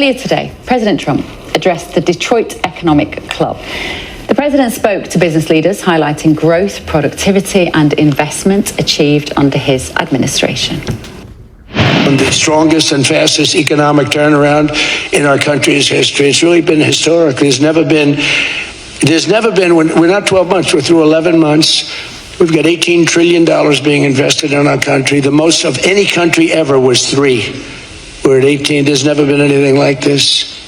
Earlier today, President Trump addressed the Detroit Economic Club. The president spoke to business leaders, highlighting growth, productivity, and investment achieved under his administration. The strongest and fastest economic turnaround in our country's history. It's really been historic. There's never been, we're not 12 months, we're through 11 months. We've got $18 trillion being invested in our country. The most of any country ever was 3. We're at 18. There's never been anything like this.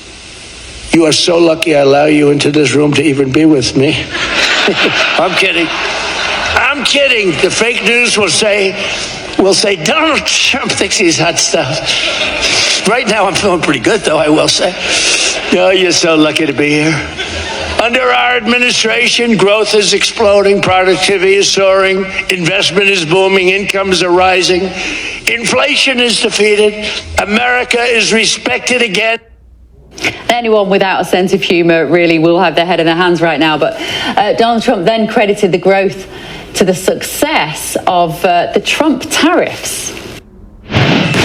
You are so lucky I allow you into this room to even be with me. I'm kidding. I'm kidding. The fake news will say Donald Trump thinks he's hot stuff. Right now I'm feeling pretty good, though, I will say. Oh, you're so lucky to be here. Under our administration, growth is exploding, productivity is soaring, investment is booming, incomes are rising, inflation is defeated, America is respected again. Anyone without a sense of humour really will have their head in their hands right now. But Donald Trump then credited the growth to the success of the Trump tariffs.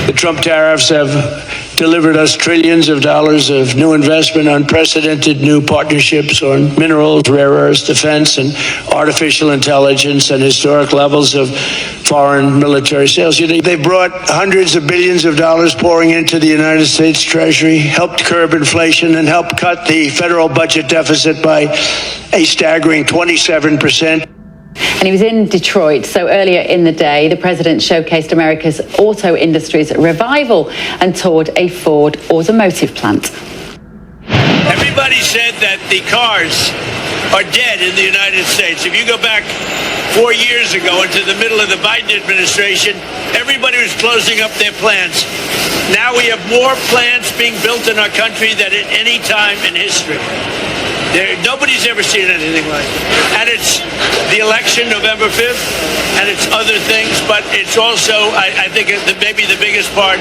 The Trump tariffs have delivered us trillions of dollars of new investment, unprecedented new partnerships on minerals, rare earths, defense, and artificial intelligence, and historic levels of foreign military sales. You know, they've brought hundreds of billions of dollars pouring into the United States Treasury, helped curb inflation, and helped cut the federal budget deficit by a staggering 27%. And he was in Detroit, so earlier in the day, the president showcased America's auto industry's revival and toured a Ford automotive plant. Everybody said that the cars are dead in the United States. If you go back 4 years ago into the middle of the Biden administration, everybody was closing up their plants. Now we have more plants being built in our country than at any time in history. Nobody's ever seen anything like it. And it's the election, November 5th, and it's other things, but it's also, I think, maybe the biggest part,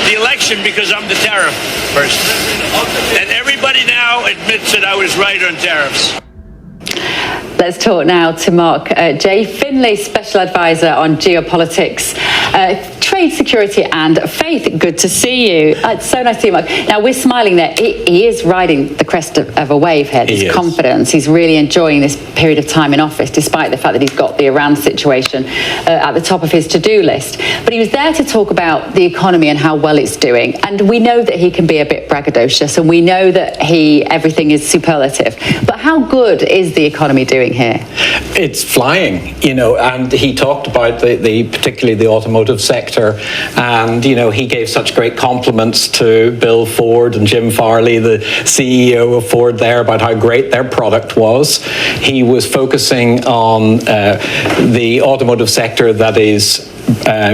the election, because I'm the tariff person. And everybody now admits that I was right on tariffs. Let's talk now to Mark J. Finley, Special Advisor on Geopolitics, Trade, Security and Faith. Good to see you. It's so nice to see you, Mark. Now, we're smiling there. He is riding the crest of a wave here, this confidence. He's really enjoying this period of time in office, despite the fact that he's got the Iran situation at the top of his to-do list. But he was there to talk about the economy and how well it's doing. And we know that he can be a bit braggadocious, and we know that everything is superlative. But how good is the economy doing here? It's flying, and he talked about particularly the automotive sector, and he gave such great compliments to Bill Ford and Jim Farley, the CEO of Ford, there, about how great their product was. He was focusing on the automotive sector that is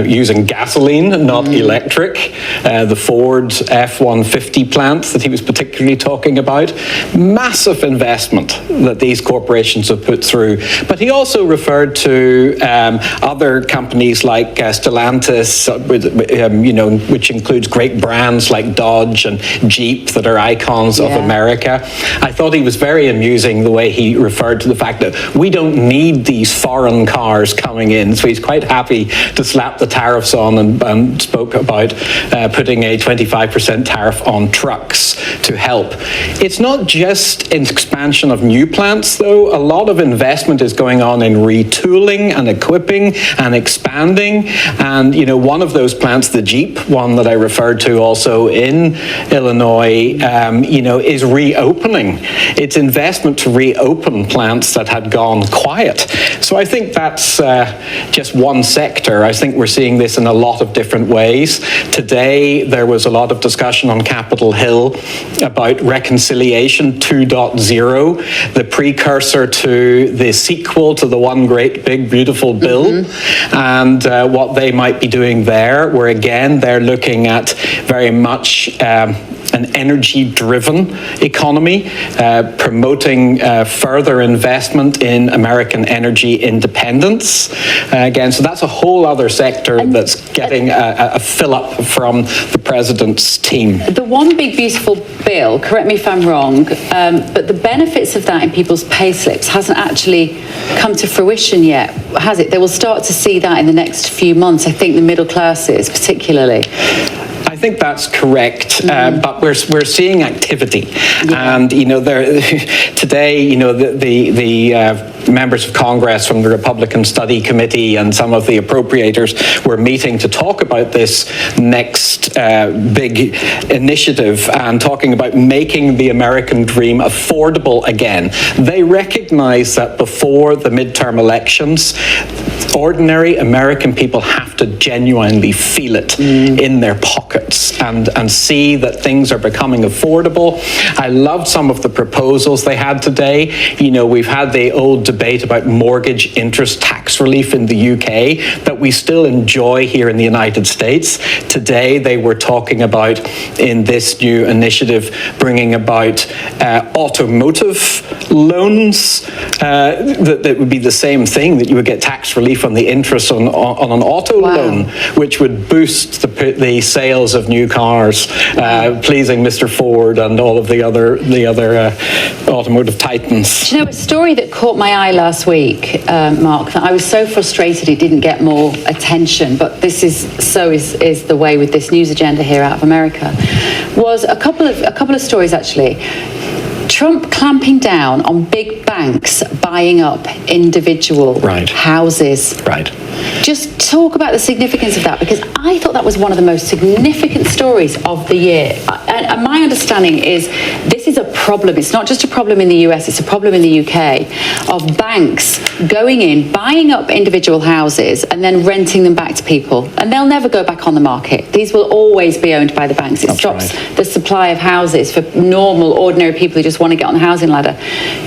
using gasoline, not electric. The Ford F-150 plant that he was particularly talking about. Massive investment that these corporations have put through. But he also referred to other companies like Stellantis, which includes great brands like Dodge and Jeep that are icons of America. I thought he was very amusing the way he referred to the fact that we don't need these foreign cars coming in. So he's quite happy to slap the tariffs on and spoke about putting a 25% tariff on trucks to help. It's not just an expansion of new plants, though. A lot of investment is going on in retooling and equipping and expanding. And, one of those plants, the Jeep one that I referred to also in Illinois, is reopening. It's investment to reopen plants that had gone quiet. So I think that's just one sector. I think we're seeing this in a lot of different ways. Today, there was a lot of discussion on Capitol Hill about Reconciliation 2.0, the precursor to the sequel to the One Great Big Beautiful Bill, and what they might be doing there, where again, they're looking at very much an energy-driven economy, promoting further investment in American energy independence. Again, so that's a whole other sector that's getting a fill-up from the president's team. The One Big Beautiful Bill, correct me if I'm wrong, but the benefits of that in people's pay slips hasn't actually come to fruition yet, has it? They will start to see that in the next few months, I think the middle classes particularly. I think that's correct, but we're seeing activity, and today, the members of Congress from the Republican Study Committee and some of the appropriators were meeting to talk about this next big initiative and talking about making the American dream affordable again. They recognize that before the midterm elections, ordinary American people have to genuinely feel it in their pockets and see that things are becoming affordable. I loved some of the proposals they had today. We've had the old debate about mortgage interest tax relief in the UK that we still enjoy here in the United States. Today they were talking about, in this new initiative, bringing about automotive loans that would be the same thing, that you would get tax relief on the interest on an auto loan, which would boost the sales of new cars, pleasing Mr. Ford and all of the other automotive titans. Do you know a story that caught my eye last week, Mark, that I was so frustrated it didn't get more attention, but this is the way with this news agenda here out of America, was a couple of stories actually. Trump clamping down on big banks buying up individual houses. Right. Just talk about the significance of that, because I thought that was one of the most significant stories of the year. And my understanding is this is a problem. It's not just a problem in the US, it's a problem in the UK, of banks going in, buying up individual houses and then renting them back to people. And they'll never go back on the market. These will always be owned by the banks. It stops the supply of houses for normal, ordinary people who just want to get on the housing ladder.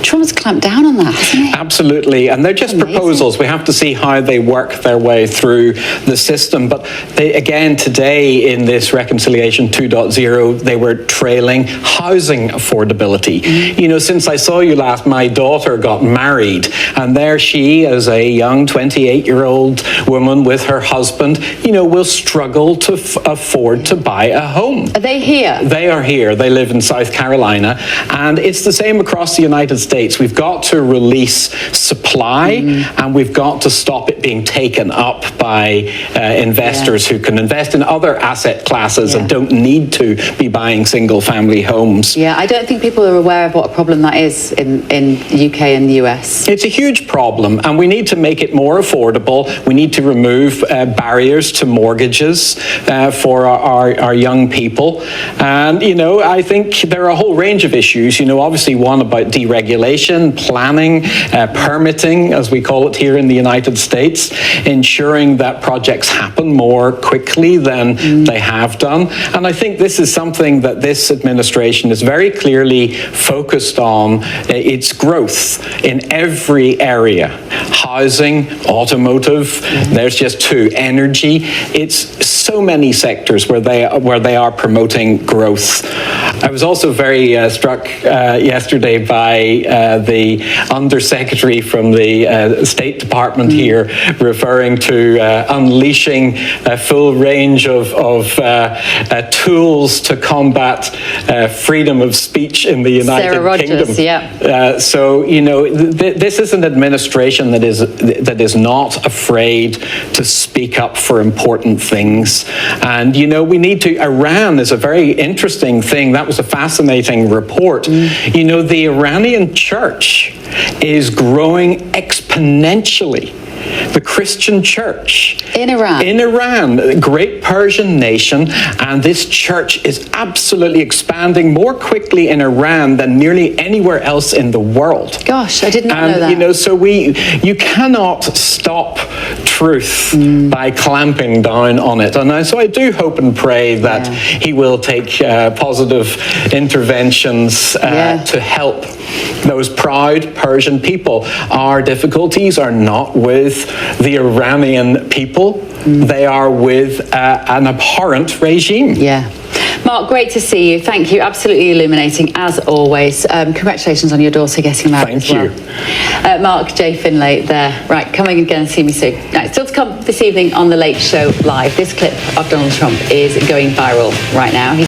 Trump's clamped down on that, hasn't he? Absolutely, and they're just proposals. We have to see how they work their way through the system. But again, today in this Reconciliation 2.0, they were trailing housing affordability. Since I saw you last, my daughter got married, and there she, as a young 28-year-old woman with her husband, will struggle to afford to buy a home. Are they here? They are here. They live in South Carolina, and it's the same across the United States. We've got to release supply, and we've got to stop it being taken up by investors who can invest in other asset classes and don't need to be buying single-family homes. Yeah, I don't think people are aware of what a problem that is in the UK and the US. It's a huge problem, and we need to make it more affordable. We need to remove barriers to mortgages for our young people. And, I think there are a whole range of issues. Obviously one about deregulation, planning, permitting, as we call it here in the United States, ensuring that projects happen more quickly than they have done. And I think this is something that this administration is very clearly focused on, its growth in every area. Housing, automotive, there's just two. Energy, it's so many sectors where they are promoting growth. I was also very struck yesterday by the Undersecretary from the State Department here referring to unleashing a full range of tools to combat freedom of speech in the United Kingdom. So, this is an administration that is not afraid to speak up for important things. And, we need to, Iran is a very interesting thing. That was a fascinating report. The Iranian church is growing exponentially. The Christian church in Iran, a great Persian nation, and this church is absolutely expanding more quickly in Iran than nearly anywhere else in the world. Gosh, I did not know that. So you cannot stop truth by clamping down on it. And so I do hope and pray that he will take positive interventions to help those proud Persian people. Our difficulties are not with the Iranian people, they are with an abhorrent regime. Mark, great to see you. Thank you. Absolutely illuminating, as always. Congratulations on your daughter getting married as well. Thank you. Mark J. Finlay there. Right, coming again and see me soon. Now, still to come this evening on The Late Show Live. This clip of Donald Trump is going viral right now.